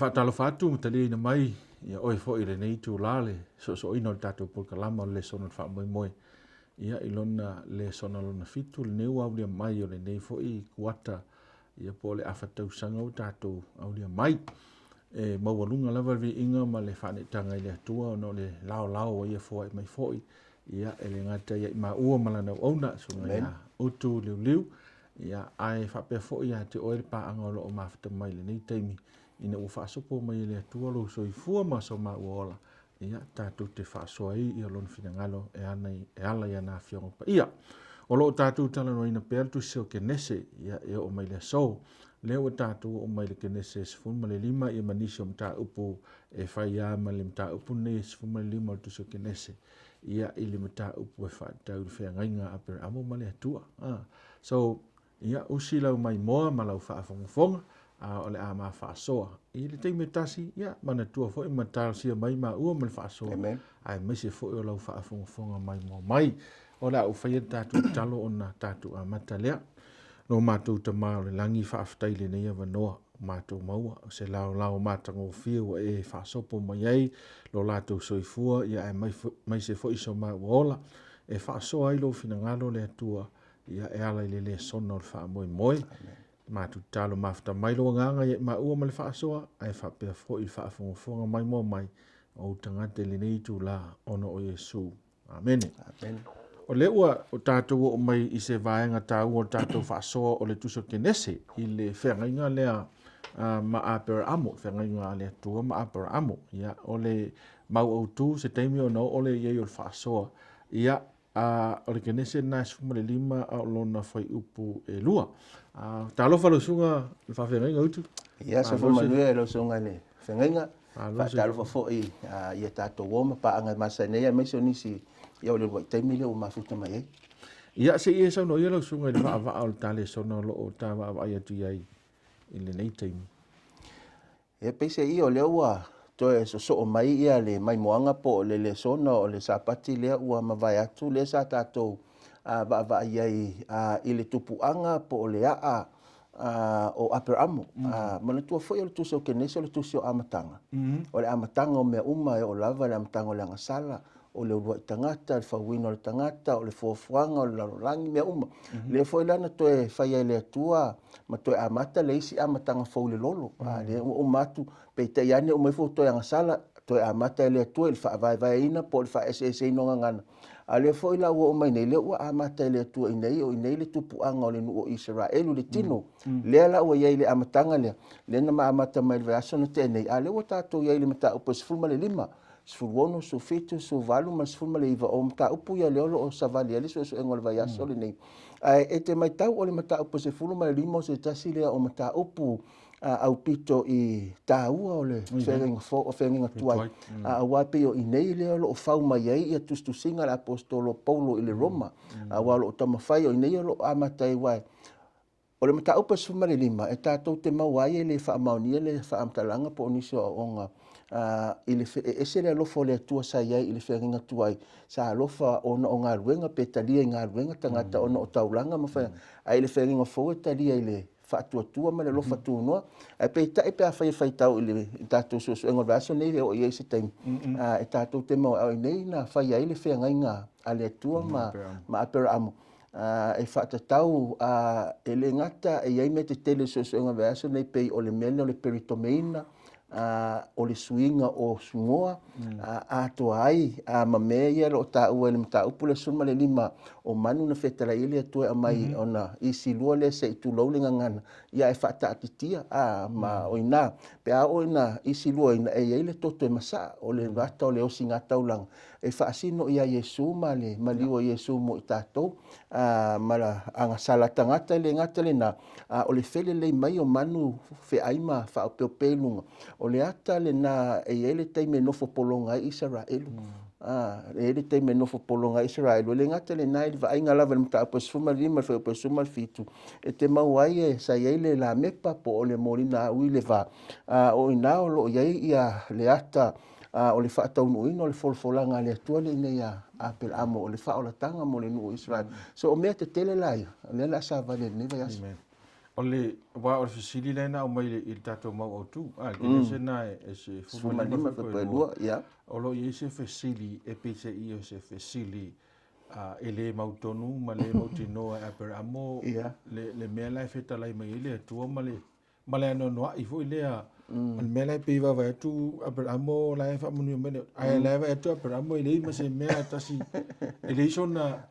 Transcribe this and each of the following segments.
whaatalo whaatu matali na mai, ia oe fo i le nei tu lale, so ino le tātou pulkalama le sono le wha moi moi. Ia ilona le sona lona fitu, le neu au lia mai o le nei fo i kuata, ia po le awhatau sanga o tātou au lia mai. Maualunga lava vi inga ma le whane tanga i le atua, no le lao ia fo mai fo i, ia ele ngata ia ma ua malana auna, sunga ia utu liu, ia ai whapea fo i a te oere pa angolo o mawhata mai le nei taimi, ina ua whaasopo mai le atua lo so i fua ma so ma uola, ia tātou te whaasoa i lon fina ngalo e ala ia nā fionga pa ia. O lo tātou tala no ina peltu seo ke nese, ia o mai le so, leo tātou o mai le ke nese sifun ma le lima ia manisi o mta upu e whaia ma le mta upu ne sifun ma le lima o tu seo ke nese, ia ili mta upu e whaatau le whea ngainga apere amo ma le atua. So, ia usi lau mai moa ma lau whaafongafonga, o le a ma whaasoa. I le teime tasi, ia, mana tua fo i matal sia mai ma ua ma le whaasoa. Ai maise fo i o lau whaafongafonga mai moa mai. O la u whaia tātou talo o na tātou a mata lea. No mātou ta mao le langi whaaftai le nei awa noa mātou maua. Se lao mātango whia wa e whaasopo mai ei, lo lātou soifua, ia ai mai se fo iso ma uola. E whaasoa ilo fina ngalo le atua, ia e ala le sono le wha moi moi. Mātou talo mawhata mai lo nganga ia ma ua ma le whaasoa, ai whapea fo i whaafonga mai moa mai, o tangate le nei tu la ono o Yesu. Amen. Amen. O le ua o tātou o mai i se vaenga tāu o tātou whaasoa o le tuso kenese i le whengainga lea ma apera amo, whengainga lea tua ma apera amo. Ia o le mau au tū se teimi o no o le iei o le whaasoa. Ia o le kenese nā sifuma le lima o lona whai upu e lua. Tā lofa lo sunga le whawhengainga utu? Ia se fuma lua e lo sunga le whengainga. Tā lofa fo i ia tātou woma pa anga masa nea meiso nisi ia o le wai taimi le o mafuta mai ei. Ia se ia sau no ia lau sunga i le waa o le tale sono lo o tā waa ia tu iai i le nei taimi. Ia peise ia o le ua toe so o mai ia le mai moanga po le sono o le sapati lea ua mawai atu le sa tātou waa iai i le tupuanga po o le o Aperamo. Mana tua foi o le tuso kenese o le tuso amatanga. O le amatanga o mea uma e o lava le amatanga o le angasala. O le urua i tangata, le whawina o le tangata, o le fuafuanga, o le larolangi, mea uma. Le foi lana toe whaia le atua, ma toe amata le isi amatanga fau le lolo. Le o matu, pe te iane o mai fo toe angasala, toe amata le atua, le whaavai ina, po le whaese inonga ngana. Le foi la o mai nei, le ua amata le atua inei, o inei le tupuanga o le nu o Israelu, le tino. Le ala ua iei le amatanga lea, le na ma amata mai le vaso na te nei. Le ua tātou iei le mata upa sifulma le lima. Sfuruono su fitu su valu ma sfulma le iva o mta upu ia leolo o savali ali so engol vai aso le nei e te mai tau o le mta upu se fulma le limo se tasi le o mta upu au pito i taua o le fenga fo o fenga tuai a wape o inei leolo o fau mai ai ia tustu singa le apostolo Paulo i le Roma a walo o tama fai o inei lo amata i wai o le mta upu sfulma le lima e tatou te mawai le fa maonia le fa amtalanga po niso onga ile ese le lofa le tua sa ia ile whenga tuai sa lofa ona o ngā ruenga pe talia i ngā ruenga tangata ona o taulanga ma whaia a ile whenga fōe talia ile whaatua ma le lofa tūnoa pe ta e pe a whai tau ile tātou so engol vaso nei o iei se taimi e tātou te mau au nei na whaia ile whenga i ngā a le tua ma apera amo e whaatatau e le ngata e iei me te tele so engol vaso nei pe o le mele o le peritomeina o le suinga o sungoa ato ai ma mea ia lo ta ua le mta upu le sunma le lima o manu na fetala ili atua a mai ona isi lua le se itu lau le ngangana ia e whaata atitia ma oina pe a oina isi lua ina e ile toto e masa o le rata o le osi ngata ulang e whaasino ia Yesu ma le maliwa Yesu mo i tātou ma la anga sala tangata le ngata le na o le fele le mai o manu fe aima wha o peopelunga o le ata le na e ele teime nofo polonga i Israelu. Ele teime nofo polonga i Israelu. Le ngata le nai va inga lava le mta apos fuma lima fe apos fuma fitu. E te mau ai e sa ele la mepa po o le morina ui le va. O ina o lo iai ia le ata o le whaatau nuino o le folfolanga le atua le ina ia apel amo o le wha o la tanga mo le nuu Israelu. So o mea te tele lai. Le la sa vale ne vai asu. Ole wa o fisili lena o mai il tato mau o tu. Kene se na e se fumalima fa pelua ya. Olo i se fisili e pese i o se fisili e le mautonu ma le mautinoa e per amo le mea lai feta lai mai ile tua ma le ano noa i fu ilea al mea lai peiva vai tu a per amo lai fa munu mene ai lai vai tu a per amo ile ma se mea tasi ile sona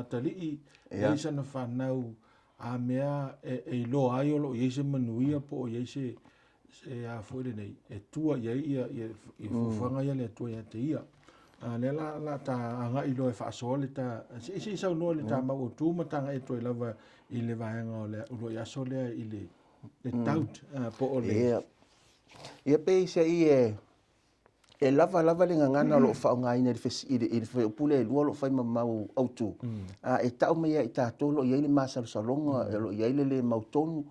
tali i ile sana whanau a mea e lo ai o lo i se manuia po i se a fuere nei e tua ia i fufanga ia le tua ia te ia le la ta anga i lo e fa so le ta si sa no le ta ma o tu ma tanga e to lava i le vaenga o le lo ia so le i le tout po o le ia pe se i e lava le ngana lo fa nga ina i le pule lo fa ma au tu e ta o me i ta to lo i le masal salonga lo i le mautonu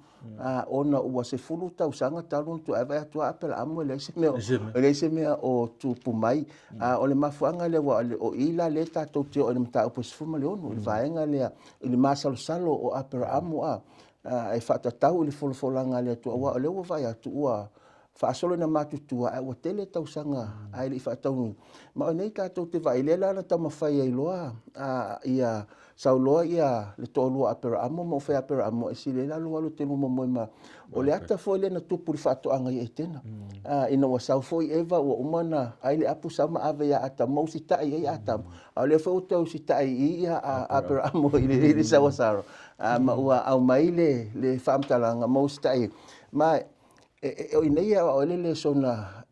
ona ua se fulu tau sanga talun tu ava tu apel amo le se me o tu pumai o le mafuanga le o ila le ta to te o le mta o se fuma le onu le vaenga le le masal salo o apel amo e fata tau le folfolanga le tu o le vai tu ua fa solo na matutua e o tele tau sanga ai le fa tau ma nei ka to te vai le la ta mafai ai loa ia sauloa ia le tolu apera amo mo fe apera amo e sile la lo te mo ma o le ata fo le na tupu le fa to anga e tena ina wa sau foi eva o umana ai le apu sama ave ya ata mo sita ai ata o le fo to sita ai ia apera amo ile sawa saro ma ua au mai le famtalanga mo sita ai ma o nei o le sona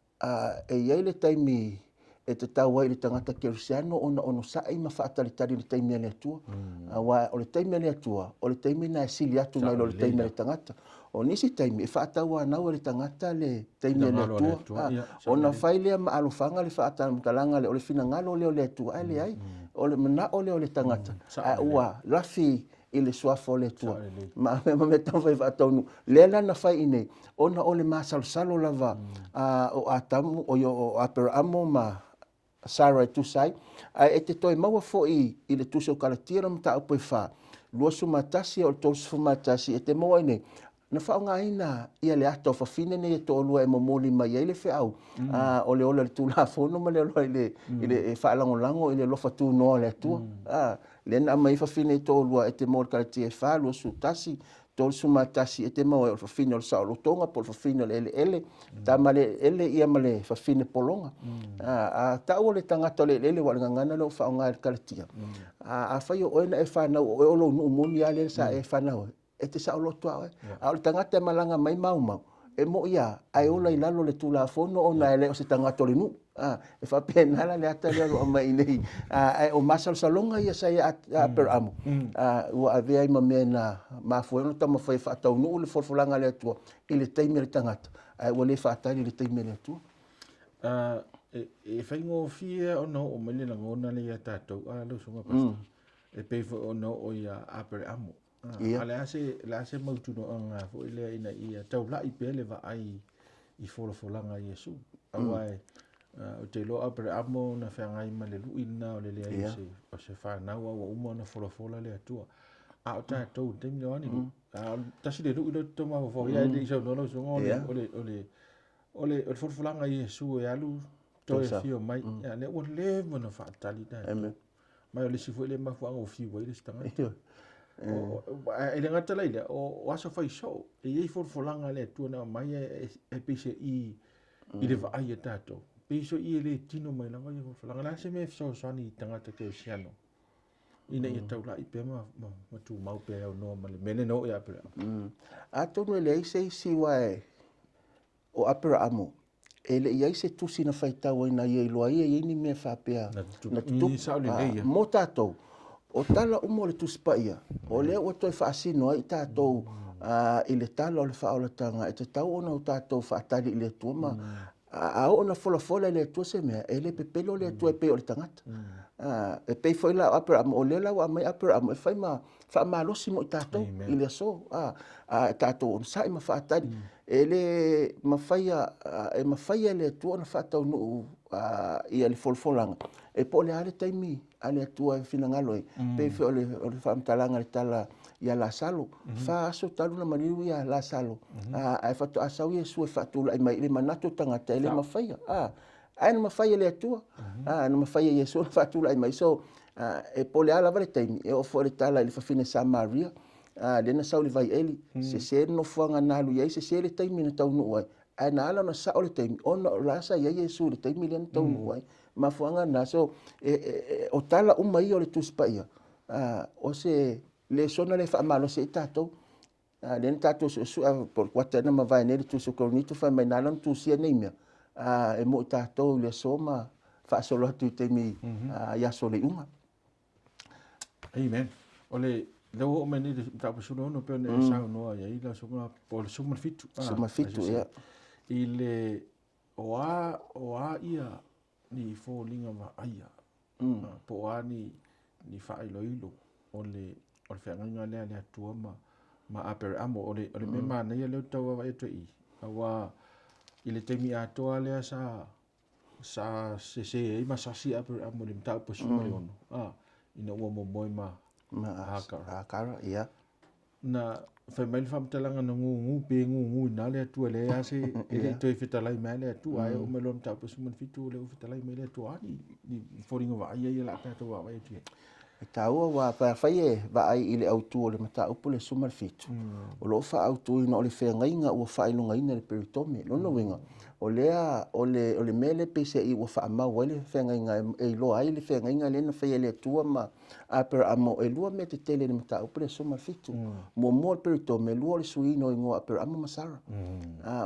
e ia le taimi e te tau ai le tangata kerisiano ono sai ma faatalitali le taimi le atua wa o le taimi le atua o le taimi na sili atu mai lo le taimi le tangata o nisi taimi e faatau ana le tangata le taimi le atua ona fai le ma alofanga le faatatalanga le o le finangalo le atua ai le ai o le mana o le tangata ua lafi ile swafo le tua ma me tau vai vatonu le na fai ine ona o le masal salo lava o atamu o apera amo ma Sarah tu sai e te toi maua foi i le tuso kalatia mta o fa lua sumatasi o tos fumatasi e te moa ine na whaonga ina ia le ato whawhine ne e tō lua e momoli mai e le whiau o le ola le tūla whono ma le ola i le whaalangolango i le lofa tū noa le atua le na mai whawhine e tō lua e te moa kalatia e wha lua su tasi tol suma tasi e te mau e whawhine o le sao lotonga po whawhine o le ele ta male ele ia male whawhine polonga ta o le tangata le ele wale ngana lo whaonga e kalatia a whai o oena e whanau o olo umuni ale sa e whanau e te sao lotoa a o le tangata e malanga mai mau e mo ia ai ola i lalo le tula fono o na ele o se tangata le nu e fa penala le ata le o mai nei o masal salonga ia sai a per amo o ave ai mamena ma foi no tama foi fa tau no le forfolanga le tua ile taimi le tangata o le fa tali le taimi le tua e faingo fia o no o mele na ngona le tato lo sunga pasta e pe fo o no o ia a per amo ale ase mautu no anga fo ile ina ia tau la i pele va ai i folfolanga Yesu awai o te loa pre amo na whangai ma le luina o le lea isi o se whanau au uma na folafola le atua a o tātou te mi wani tasi le luina to ma fo ia le isau nono so ole folfolanga Yesu e alu to e fio mai le o le mo na whaatali mai o le sifu le mafuanga o fiu wai le stanga e le ngata leile o aso fai so e iei folfolanga le atua na mai e pise i le vaai e tātou piso i le tino mai langa i folfolanga la se me so sani tangata ke siano ina ia tau la i pe ma tu mau pe au no ma le mele no ia pe a tonu le ise si wae o apera amo e le ia se tusi na fai tau ina ia iloa ia ni me fa pea na tu mo tātou o tala umo le tuspa ia o le o toi fa asino ai tātou i le tala o le whaolatanga e te tau ona o tātou whaatari i le tuama a ona fola le tua se mea e le pepelo le tua e pe o le tangata e pe foi la apera amo o le la wa mai apera amo e fai ma fa malosi mo i tātou i le so tātou on sai ma whaatari e le mawhaia le tua na whaatau nuu ia le folfolanga e po le ale taimi ale tua e finangalo pe fe o le whaamtalanga le tala ia la salo fa aso talu na maniu ia la salo ai fatu asau ia sue fatu la mai le manato tangata ele mafai ai na mafai le atua na mafai ia so fatu la mai so e pole ala vale taimi e o fore tala ile fafine sa Maria le na sauli vai eli se no fuanga na lu ia se le taimi na tau no ai na ala na sa ole taimi ona la sa ia Yesu le taimi le tau no ma fuanga na so o tala mai o le tuspaia o se le sona le fa malo se tato le tato su por quata na ma vai nele tu su cornito fa mai na tu sia nemia e mo tato le soma fa solo tu temi ya sole uma amen ole le o meni de ta pusuno no pe ne sa no ya ila so na por suma fitu ya ile oa ia ni fo linga va aia po ani ni fa ilo ole fe nga le atua ma aper amo ole me mana ia le tau va eto I awa ile temi atoa le sa se I ma sa si aper amo le tau po suma le ono ina ua mo ma akara ia na fa mai fam talanga no ngu pe ngu na le atua le ase ile to fitalai mai le atua ai o melom tau po suma fitu le fitalai mai le atua ni foringa va ia la ta to va eto taua wa fai va ai ile autu o le mata upu le suma le fitu o lo fa autu ina o le whengainga ua whailunga ina le peritome lono winga o le mele pese I ua wha amau le whengainga e lo ai le whengainga le na whai le tua ma apera amo e lua me te tele le mata upu le suma le fitu mo le peritome lua le suino ingo apera amo masara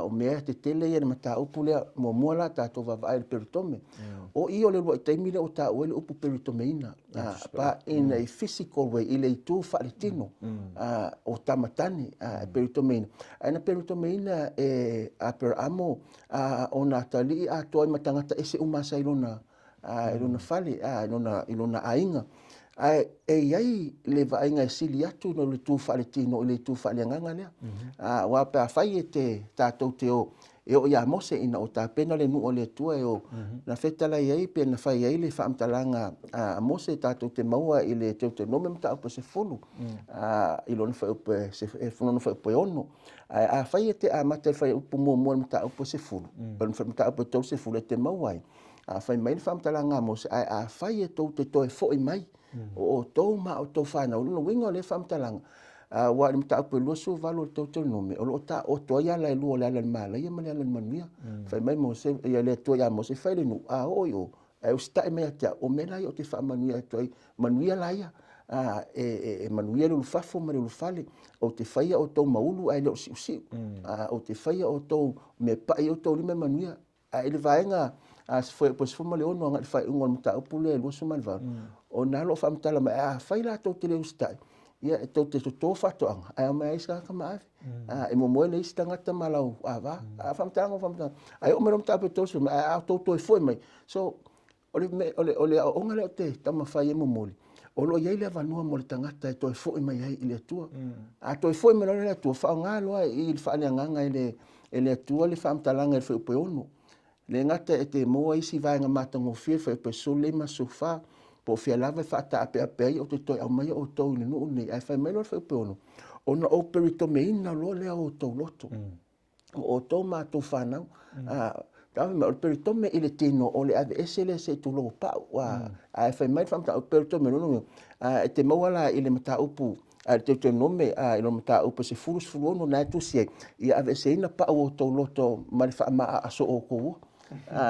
o mea te tele ia le mata upu le mo la tato va vai le peritome o I o le lua I taimile o ta uele upu peritome ina pa in a physical way ile tu fa'alitino o tamatani peritomena ana peritomena aper amo ona tali atoa matangata ese umasa ilona ilona fali ilona ainga ai le vainga sili atu no le tu fa'alitino ile tu fa'alianga lea wa pa fai te tatou te o o ia mose ina o ta pena le nu o le tua o na fetala ia pe na fai ia le fam talanga mose tatou te maua ile te nome mta o se fulu ilon fa o se fulu fa o ono a fai te a mate fai o mo mta o se fulu ben fa mta o to se fulu te maua a fai mai fam talanga mose a fai te to fo mai o to ma o to fa na no wingo le fam talanga wa le mta po loso valo to nome o lo ta o to ya la lu la mala ya mala mania fa mai mo se ya le to ya mo se fa le nu o yo e sta me ya o me la yo te fa mania to mania la ya manuia lu fafo ma lu fale o te fa ya o to maulu ai lo si o te fa ya o to me pa yo to le manuia ai le vaenga as foi pois foi le ono nga fa ngol mta po le lo so mal va o na lo fa mta la ma fa la to te le sta ia e te fa to ai mai sa ka ma e mo le sta ngata malau va famtanga ai o me rom ta pe to so to foi mai so ole o ngale te tama fa ye mo moli o lo ye le vanua mo le tangata to foi mai ai ile tua to foi me le tua fa ngalo ai il fa le nganga ile tua le famtalanga il foi pe ono le ngata e te mo ai si vai nga matango fie fa pe so le ma sofa po fia lava fa ta pe o te toi au mai o to ni no ni ai fa mai lo fa pe ono ona o peritome ina lo le o to loto o to ma to fa na ta me o peritome ile tino o le ave esele se tu lo pa wa ai fa mai fa o peritome no e te mo wala ile mata upu te nome ilo mata upu se furus fulono na tu se ia ave se ina pa o to loto ma fa ma aso o ko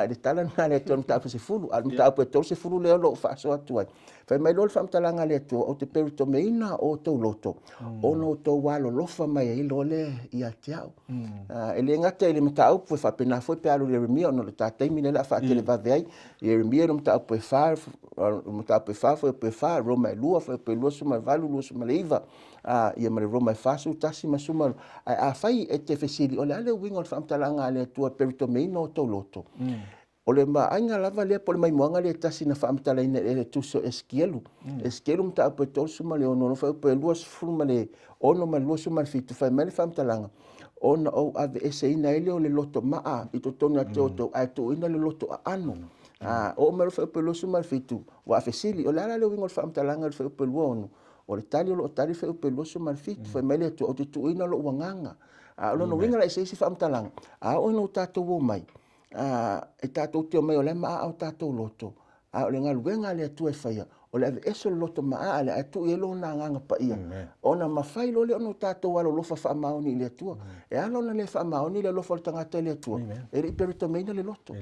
de tala na le ton ta se fulu al ta po to se fulu le lo fa so atu fa mai lo fa tala nga le to o te perito meina o to loto o no to walo lo fa mai i lo le ia tiao ele nga te le mata u fa pena foi pe alo le mi no le ta te mi le fa te le va vei e mi no mata po fa foi pe fa roma lua foi pe lo suma valu lo suma leiva ia ma roma fa su tasi ma suma a fai e te fesili o le ale wingo fa tala nga le to perito meina o to loto o le ainga lava le po le mai moanga le tasi na whaamtala ina le tuso eskielu. Eskielu mta apo e tolsu ma le ono, no whai po e luas furu ma le ono ma luasu ma le fitu, whai mai le whaamtalanga. Ona o ave ese ina ele o le loto maa, i to tonu a te oto, ai to ina le loto a ano. O mero whai po e luasu ma le fitu, wa afe sili, o le ala le wingo le whaamtalanga le whai po e lua ono. o le tali o tali fe upe loso mal fit fe mele to o te tuina lo wanganga a lo no winga la se fa mtalang a o no tato wo mai e tato te mai o le ma o tato loto a o le nga luenga le tu e faia o le eso loto ma ale atu elo na nganga pa ia ona mafai lo le ono tato walo lo fa maoni le tu e alo na le fa maoni le lo fa tanga te le tu e ri perito meina le loto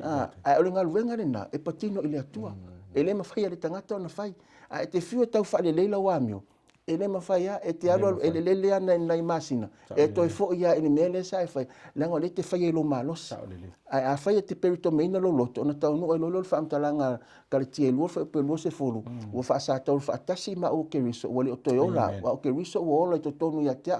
a o le nga luenga le na e patino ile tu e le mafai le tanga ona fai a te fiu tau fa le leila wa mio e le mafai e te alo e le le ana nai masina e to fo ia e mele sai fai lango le te fai lo malos a fai te perito meina lo loto ona tau no lo fa mtalanga kalti e lo fa pe lo se folo o fa sa tau fa tasi ma o ke riso o le o toyola o ke riso o le to tonu ya te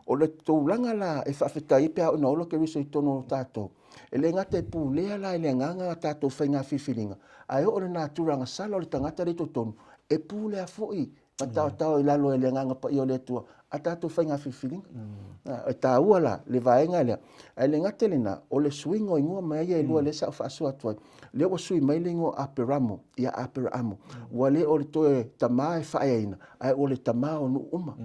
o le to langa la e fa feta i pe no lo ke riso i tonu tato e le ngate pu le ala le nganga tato fa nga fifilinga ai o le natura nga sala o le tangata le to tonu e pu le afoi tau i lalo e le nganga pa i o le tua a tato fa nga fifilinga e ta uala le vaenga le ai le ngate le na o le swingo i ngua mai e lua le sa fa so atoi le o sui mai le ngo aperamo ia aperamo wale o le toe tama e fa ina ai o le tama o nu uma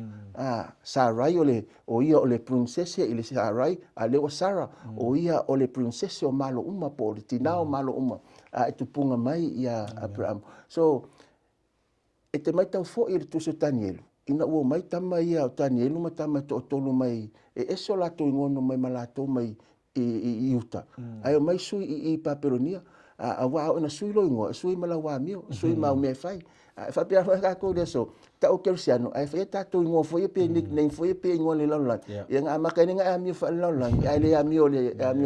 sarai o ia o le princess ile sarai a le o sara o ia o le princess o malo uma po le tinao malo uma e tupunga mai ia aperamo so e te mai tau fo i le tuso Danielu ina ua mai tama ia o Danielu ma tama to tolu mai e eso la to ngono mai malato mai i uta ai o mai sui i paperonia a wa ona sui lo ngo sui mala wa mio sui ma me fai fa pia ka ko de so ta o kersiano ai fa ta to ngo fo pe nickname fo pe ngo le lolan ya nga ma ka ni nga mi fa lolan ai le amio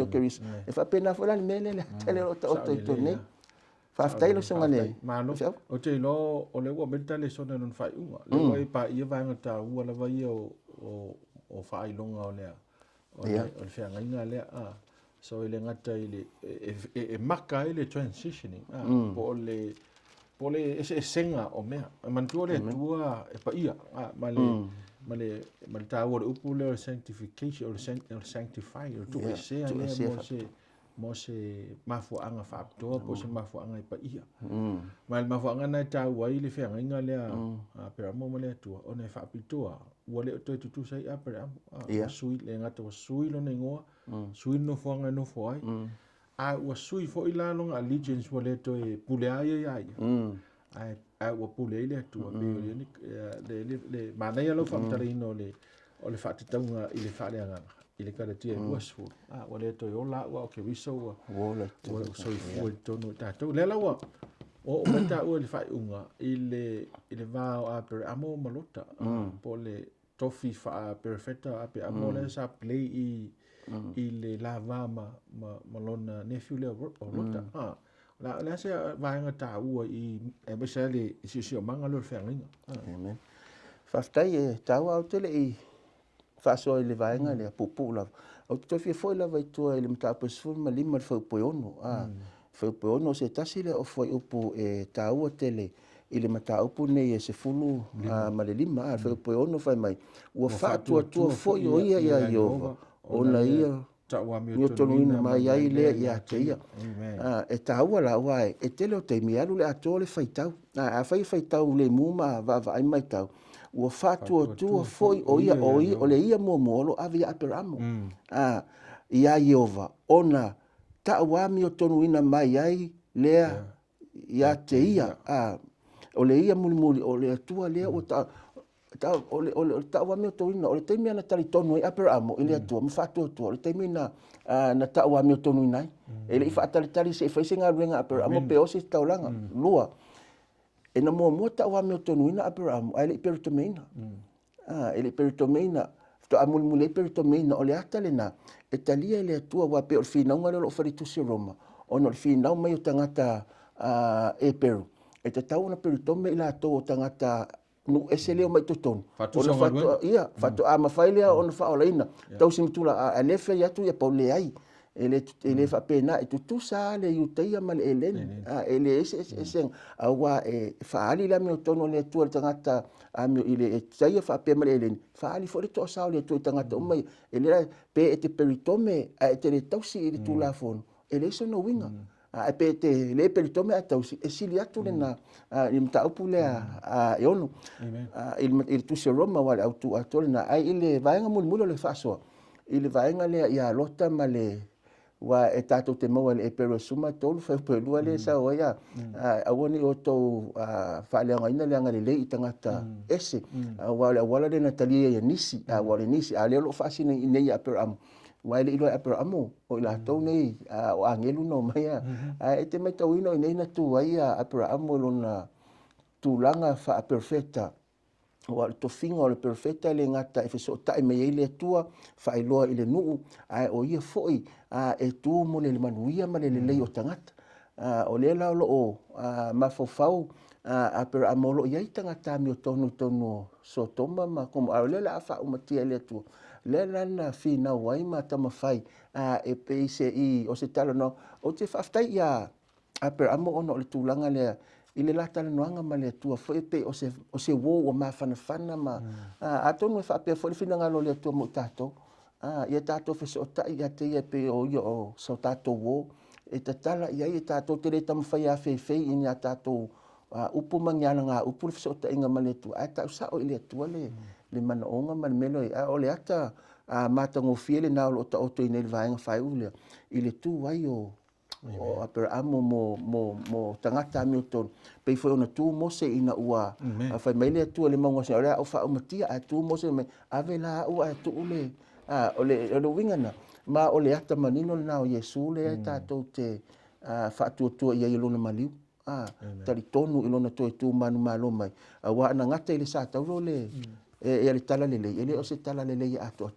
keris e fa pena fo la mele le tele o to ne fa tai lo songane mano o te lo o le wa meta le sona non fai unga le wa pa ia va nga ta ua la vai o fai longa o le o le fa nga le so ile ngata ile e maka ile transitioning po le ese senga o mea man tu le tua e pa ia male ta o upu le sanctification or sanctify or tu se ale mo se mafuanga fa to po se mafuanga i pa ia mal mafuanga na ta wa ile fe nga le per mo le tu ona fa pitoa wale to tu sai a per sui le ngata sui lo nengoa sui no fuanga no foi a wa sui fo ila long allegiance wale to e pule ai ai wa pule ile tu le mana ya lo fa mtarino le o le fa tanga ile fa le nga ile kada tia wasfu wale to yo la wa ke wiso wa so i to no ta to le la wa o meta o le fa unga ile va a per amo malota po le tofi fa perfetta ape amo le sa play ile la va malona nephew le o lota la se va nga ta u i e be sa le si manga lo fa nga amen fa stai e ta wa o tele i fa so le va nga le pupu la o tofi foi la vai to ile mta po sfu ma lima fa po ono fa po ono se tasile o foi upu e ta u tele ile mata upu ne se fulu ma le lima fa po ono fa mai o fa tu foi o ia Jehova ona ia mi tonu mai ai le ia te ia e taua la wai e tele o te mialu le atole faitau a faitau le muma va ai mai tau o fatu tu foi o ia o le ia momolo avia aperamo ia Jehova ona taua mi tonu ina mai ai le ia te ia o le ia mulimuli o le atua le o ta ta wa mi to ina o le temi ana tali tonu ai aperamo ile atua ma fatu tu le temi na ta wa mi tonu ina e le fa tali se fa singa renga aperamo pe o se taulanga lua e na mo ta wa mi tonu ina aperamo ai le peritomena ele peritomena to amul mule peritomena o le atale na e talia le atua wa pe o fina ngalo lo faritu se Roma ono fina mai o tangata e peru e te tau na peritome ila to tangata no esele o mai toton ona fatu ia fatu ama failea ona fa olaina tau simtula a lefe ya tu ya paule ai ele fa pena e tu sa le yuteia mal elen ele ese awa e fa ali la mi tono le tu tangata ami ile e sai fa pe mal elen fa ali fo le to sa le tu tangata o mai ele pe e te peritome e te le tau si ile tu la fon ele so no winga e pe te le pe tome ata e sili atu le na i mta upu le e ono il tu se Roma wale au tu atole na ai ile vaenga muli le faso ile vaenga le ia lota ma le wa e tatou te maua le e pero suma tolu fa pe lua le sa o ia a woni o to fa le nga ina le nga le i tangata ese wala le na talia ya nisi wala nisi a le lo fa sine nei ya per am wa le ilo a per amo o la to nei o angelu no mai e te mai tau ino nei na tu ai a per amo lo na tu langa fa perfecta o to finga o le perfecta le ngata e so ta me ile tua fa ilo ile nu o ia foi e tu mo le manuia ma le le o tangata o le la o mafofau a per amolo ia tangata mi o tonu so toma ma como a le la fa o matia le tua le la na fina wai ma tama fai e peise I o se talo no o te faftai ia a per amo ono le tulanga le ile la tala noanga ma le tua foi pe o se wo o ma fana ma a tonu fa pe foi fina ngalo le tua mo tato ia tato fe so ta ia te ia pe o ia o so tato wo e tatala ia ia tato te le tam fai a fe in ia tato upu mangiana nga upu fe so ta inga ma le tua a ta sa o ile tua le mana onga ma melo o le ata mata ngo fiele na o ta o to inel vaenga fai ule ile tu ai o per amo mo tangata Hamilton pe foi ona tu mo se ina ua fa mai le tu le mongo se ora o fa o matia a tu mo se me avela ua tu ule o le wingana ma o le ata manino na o Yesu le ta to te fa tu ia ilona maliu tali tonu ilona to tu manu malo mai wa na ngata ile sa tau le e le tala lele ele o se tala lele ia ato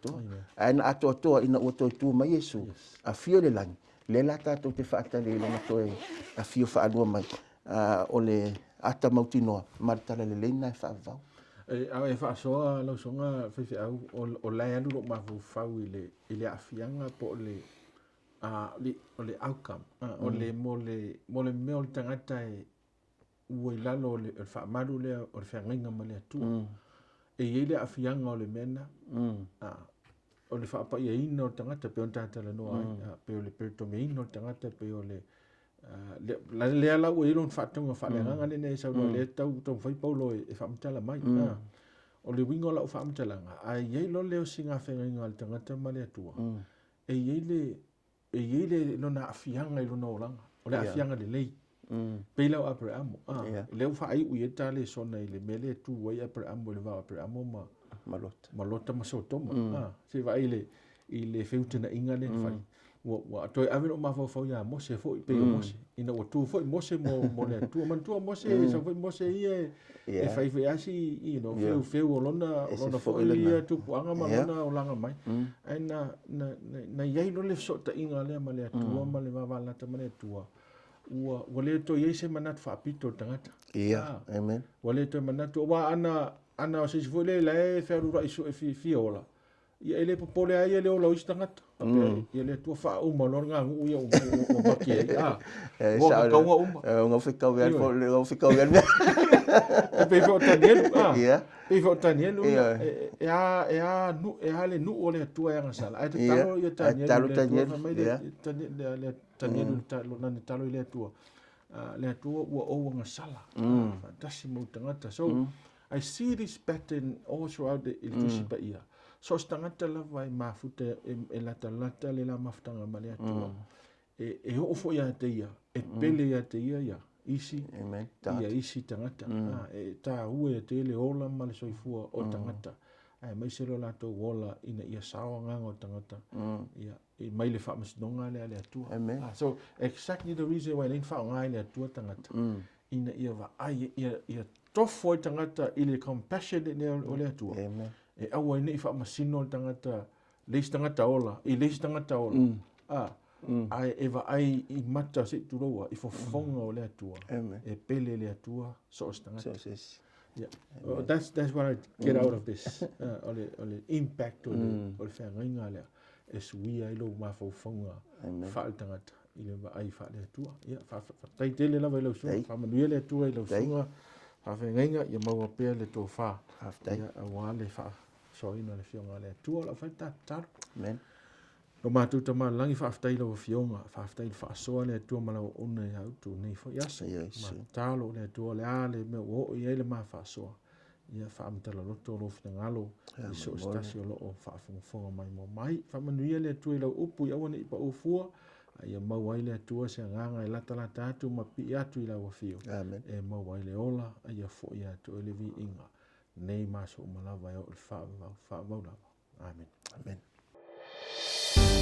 ana ato ina o to tu mai Yesu a fio le lang le la tatou te whaatale I lona toe a fio whaanua mai o le ata mautinoa maritala le leina e whaavau. Au e whaasoa lau songa whaiwhi au o lai anu ro mafu whau I le awhianga po o le outcome o le mo le mea o le tangata e ua I lalo o le whaamaru lea o le whaingainga ma le atua e i le awhianga o le mena o le whaapa ia ina o tangata pe on tātala noa pe o le peritome ina o tangata pe o le lea lau e ilon whaatonga whaaleanganga nene e saunua le tau tau whai paulo e whaamtala mai o le wingo lau whaamtalanga a iei lo leo singa whenga le tangata ma le atua e iei le lona awhianga I lona olanga o le awhianga le lei pe lau apre amo leo whaai ui e tale sona I le mele tu wai apre amo le vau apre amo ma malota masotoma se va ile feutena inga le fai wa toi ave no mafo fo ya mo se fo pe mo se ina o tu fo mo se mo le tu man tu mo se so fo mo se e fai fe asi feu o lona fo ile tu anga ma lona o langa mai ai na yai no le so ta inga le ma le tu ma le va la ta ma le tu wa le to ye se manat fa pito tangata amen wa le to manat wa ana o se fo le e feru ra iso e fi ola ia ele popole ai ele ola istangata ia le tua fa uma no nga u ia o bakie wo ka nga fika wer fo le fika wer pe fo taniel pe fo taniel e le nu ole tua nga sala ai talo ia taniel taniel talo na talo ile tua le tua o nga sala fantasimo tangata so I see this pattern all throughout the iltusipa ia. So stangata la vai mafuta e lata le la mafutanga male atua. E ofo ia te ia. E pele ia te ia. Isi. Amen. Ia isi tangata. E ta ue te le ola male soifua o tangata. Ai mai se lo lato wola ina ia sawa nganga o tangata. Ia e mai le whaamasnonga le atua. Amen. So exactly the reason why len whaonga le atua tangata. Ina ia va ai ia tofo tangata ile compassion ne o le atua. Amen. E awa nei fa masino tangata leis tangata ola I leis tangata ola ai eva ai I mata se turoa I fofonga o le atua e pele le atua so tangata yeah that's what I get out of this ole impact ole whangainga le e suia I lo mafofonga fa tangata ile va ai fa le atua yeah fa tai tele la velo so fa manuia le atua I lo sunga fa whangainga ia maua pea le to fa ia awale fa so ina le fionga le tua la fai tatar amen o mātou tamalangi whaaftai lau fionga, whaaftai whaasoa le atua malau ona i autu nei fo yaso. Yes. Talo le atua le ale me o i ele maa whaasoa. Ia whaamtala loto lo fina ngalo, i so stasi o lo o whaafonga mai mo mai. Whamanuia le atua i lau upu i awane i pa ufua, ia mau ai le atua se nganga i lata atu ma pi atu i lau afio. Amen. E mau ai le ola, ia fo i atu ele vi inga. Nei maso umalawa i o il whaavau lava. Amen. Amen.